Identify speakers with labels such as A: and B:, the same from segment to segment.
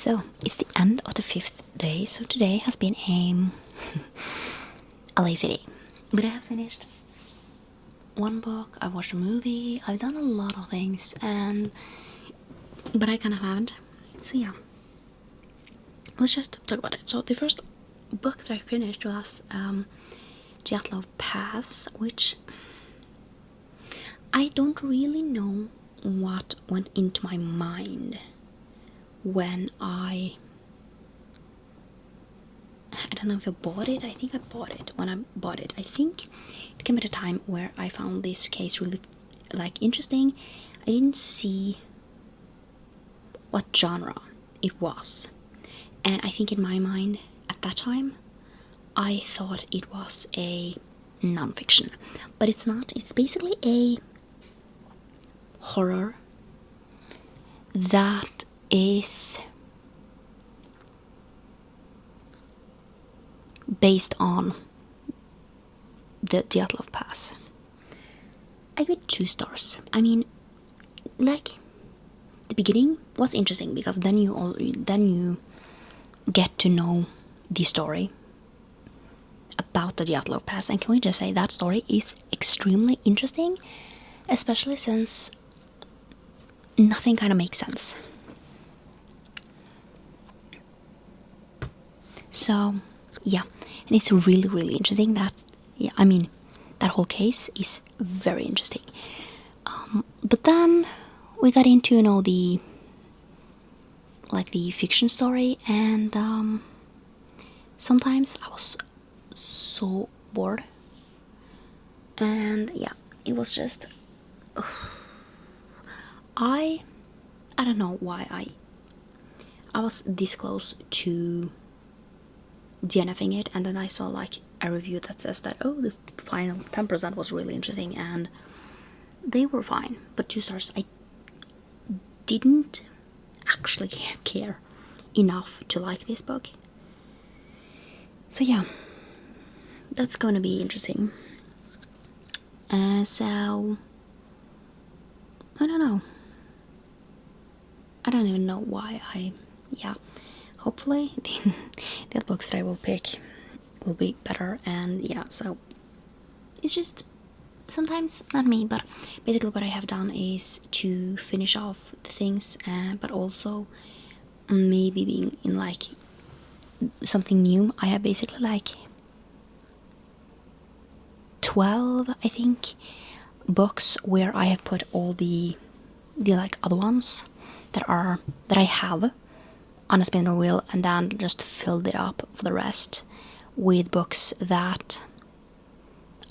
A: So it's the end of the 5th day, so today has been a lazy day. But I have finished one book, I've watched a movie, I've done a lot of things, but I kind of haven't. So yeah, let's just talk about it. So the first book that I finished was Dyatlov Pass, which I don't really know what went into my mind when I don't know if I bought it. I think I bought it when I bought it. I think it came at a time where I found this case really interesting. I didn't see what genre it was, and I think in my mind at that time I thought it was a non-fiction, but it's not. It's basically a horror that is based on the Dyatlov Pass. I give it 2 stars. I mean, the beginning was interesting because then you get to know the story about the Dyatlov Pass, and can we just say that story is extremely interesting, especially since nothing kind of makes sense. So yeah, and it's really, really interesting. That whole case is very interesting. But then we got into the fiction story, and sometimes I was so bored, and yeah, it was just I don't know why I was this close to DNFing it, and then I saw a review that says that the final 10% was really interesting, and they were fine, but 2 stars. I didn't actually care enough to like this book. So yeah, that's going to be interesting. So I don't know. I don't even know why hopefully the books that I will pick will be better, and yeah, so it's just sometimes not me, but basically what I have done is to finish off the things, but also maybe being in something new. I have basically 12, I think, books where I have put all the other ones that I have on a spinner wheel, and then just filled it up for the rest with books that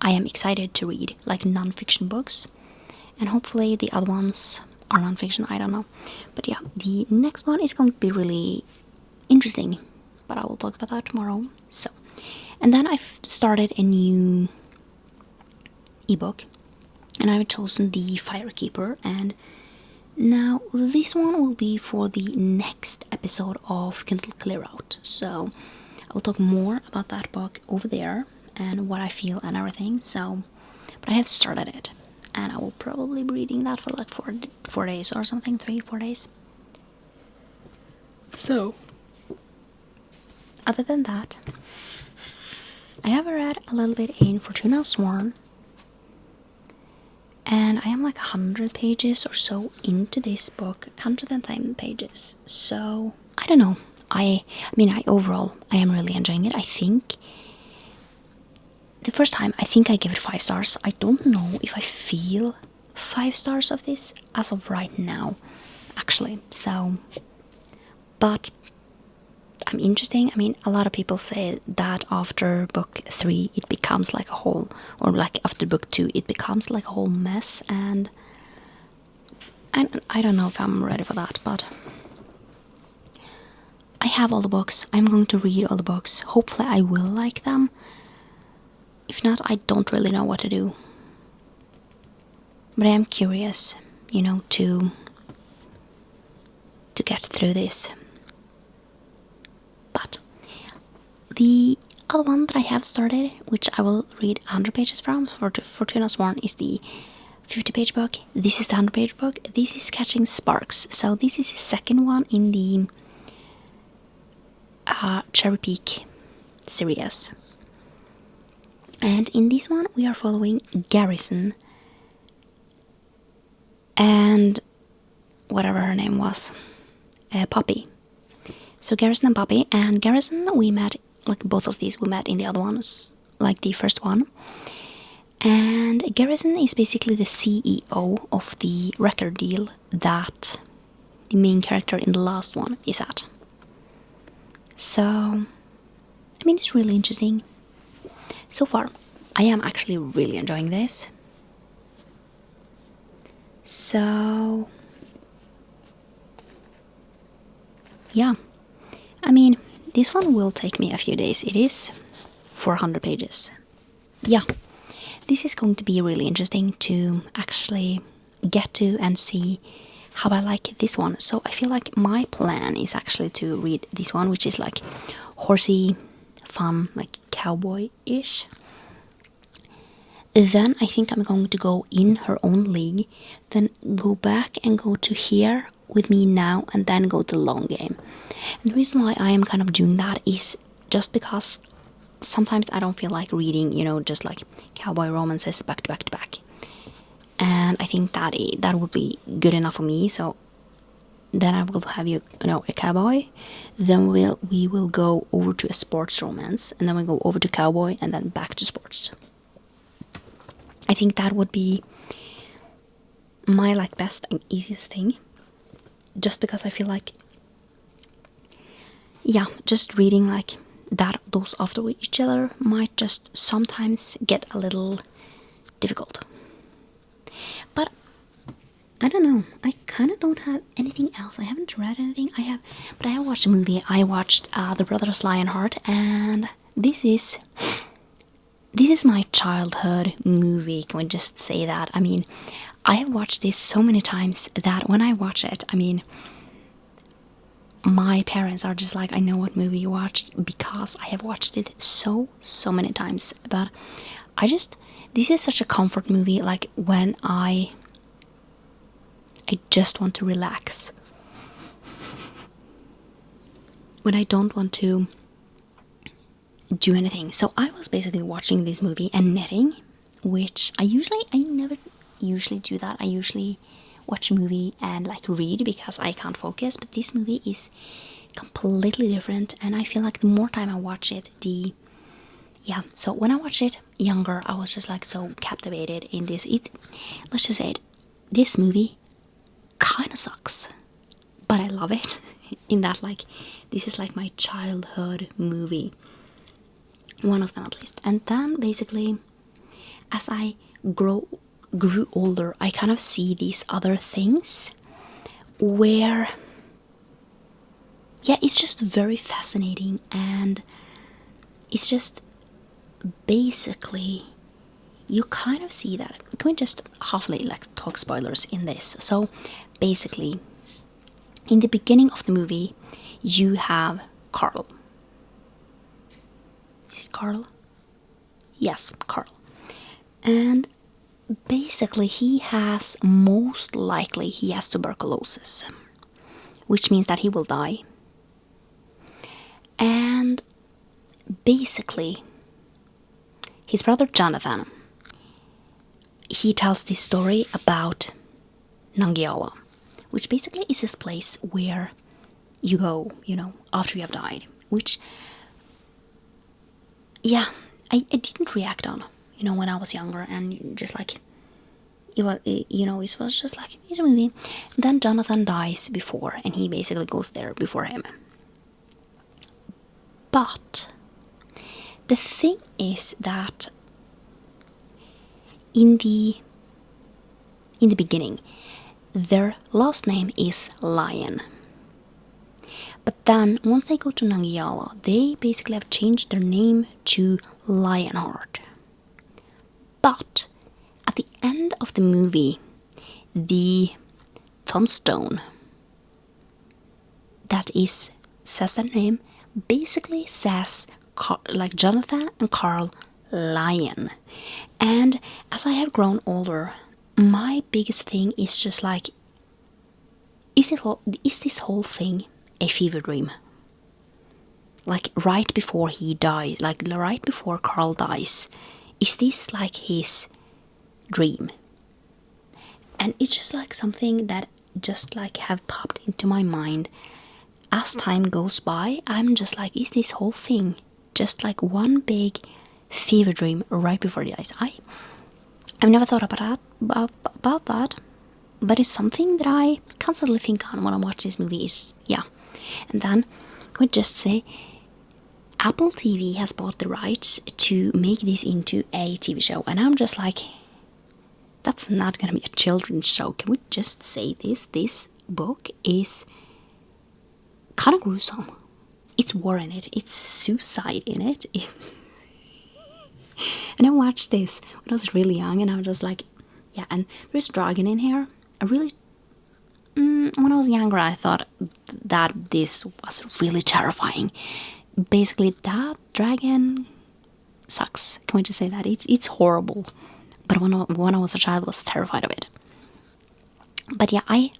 A: I am excited to read, like non-fiction books, and hopefully the other ones are non-fiction, I don't know. But yeah, the next one is going to be really interesting, but I will talk about that tomorrow. So, and then I've started a new ebook, and I've chosen the Firekeeper, and now this one will be for the next episode of Kindle Clear Out. So I will talk more about that book over there and what I feel and everything. So, but I have started it, and I will probably be reading that for 4 days or something, 3-4 days. So, other than that, I have read a little bit in Fortuna Sworn, and I am 100 pages or so into this book, 110 pages. So I don't know. I overall I am really enjoying it. I think the first time I gave it 5 stars. I don't know if I feel 5 stars of this as of right now, actually. So, but I'm interesting. A lot of people say that after book 3 it becomes a whole, or after book 2 it becomes a whole mess, and I don't know if I'm ready for that, but I have all the books. I'm going to read all the books. Hopefully I will like them. If not, I don't really know what to do. But I am curious, to get through this. But the other one that I have started, which I will read 100 pages from, for Fortuna Sworn, is the 50-page book. This is the 100-page book. This is Catching Sparks. So this is the second one in the a cherry peak series. And in this one, we are following Garrison and whatever her name was, Poppy. So Garrison and Poppy, and Garrison we met, like both of these we met in the other ones, like the first one. And Garrison is basically the CEO of the record deal that the main character in the last one is at. So, I mean, it's really interesting. So far, I am actually really enjoying this. So, yeah. I mean, this one will take me a few days. It is 400 pages. Yeah. This is going to be really interesting to actually get to and see how I like this one. So I feel like my plan is actually to read this one, which is like horsey, fun, like cowboy-ish. Then I think I'm going to go in her own league, then go back and go to here with me now, and then go to the long game. And the reason why I am kind of doing that is just because sometimes I don't feel like reading, just like cowboy romances back to back to back. And I think that would be good enough for me. So then I will have a cowboy. Then we will go over to a sports romance, and then we go over to cowboy, and then back to sports. I think that would be my best and easiest thing. Just because I feel like, just reading those after each other might just sometimes get a little difficult. But I don't know. I kind of don't have anything else. I haven't read anything. I have watched a movie. I watched The Brothers Lionheart, and this is my childhood movie. Can we just say that? I mean, I have watched this so many times that when I watch it, I mean, my parents are just like, I know what movie you watched because I have watched it so many times. But this is such a comfort movie, like when I just want to relax, when I don't want to do anything. So I was basically watching this movie and knitting, which I never usually do that. I usually watch a movie and read because I can't focus, but this movie is completely different, and I feel like the more time I watch it, so when I watched it younger, I was just so captivated in this. Let's just say it, this movie kind of sucks, but I love it in that this is my childhood movie, one of them at least. And then basically, as I grew older, I kind of see these other things where it's just very fascinating, and it's just basically you kind of see that. Can we just hopefully talk spoilers in this? So basically, in the beginning of the movie, you have Carl. Is it Carl? Yes, Carl. And basically most likely he has tuberculosis, which means that he will die. And basically, his brother Jonathan, he tells this story about Nangiala, which basically is this place where you go, after you have died. Which, I didn't react on, when I was younger, and just it was just it's a movie. Then Jonathan dies before, and he basically goes there before him. But the thing is that in the beginning, their last name is Lion. But then once they go to Nangiala, they basically have changed their name to Lionheart. But at the end of the movie, the tombstone that says their name basically says Jonathan and Carl Lion. And as I have grown older, my biggest thing is just is this whole thing a fever dream? like right before he dies, like right before Carl dies. Is this like his dream? And it's just like something that just like have popped into my mind as time goes by. I'm just like, is this whole thing just like one big fever dream right before he dies? I've never thought about that, but it's something that I constantly think on when I watch these movies. Yeah. And then can we just say Apple TV has bought the rights to make this into a TV show, and I'm just like, that's not gonna be a children's show. Can we just say this? This book is kind of gruesome. It's war in it. It's suicide in it. And I watched this when I was really young, and I'm just like, yeah. And there's a dragon in here. I really, when I was younger, I thought that this was really terrifying. Basically, that dragon sucks. Can we just say that? It's horrible. But when I was a child, I was terrified of it. But yeah, I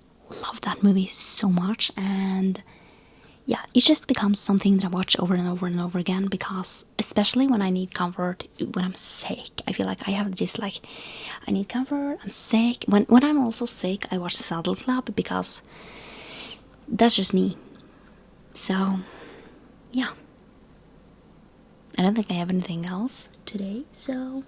A: love that movie so much, and yeah, it just becomes something that I watch over and over and over again, because especially when I need comfort, when I'm sick, I feel like I have this like, I need comfort, I'm sick. When I'm also sick, I watch the Saddle Club, because that's just me. So yeah, I don't think I have anything else today, so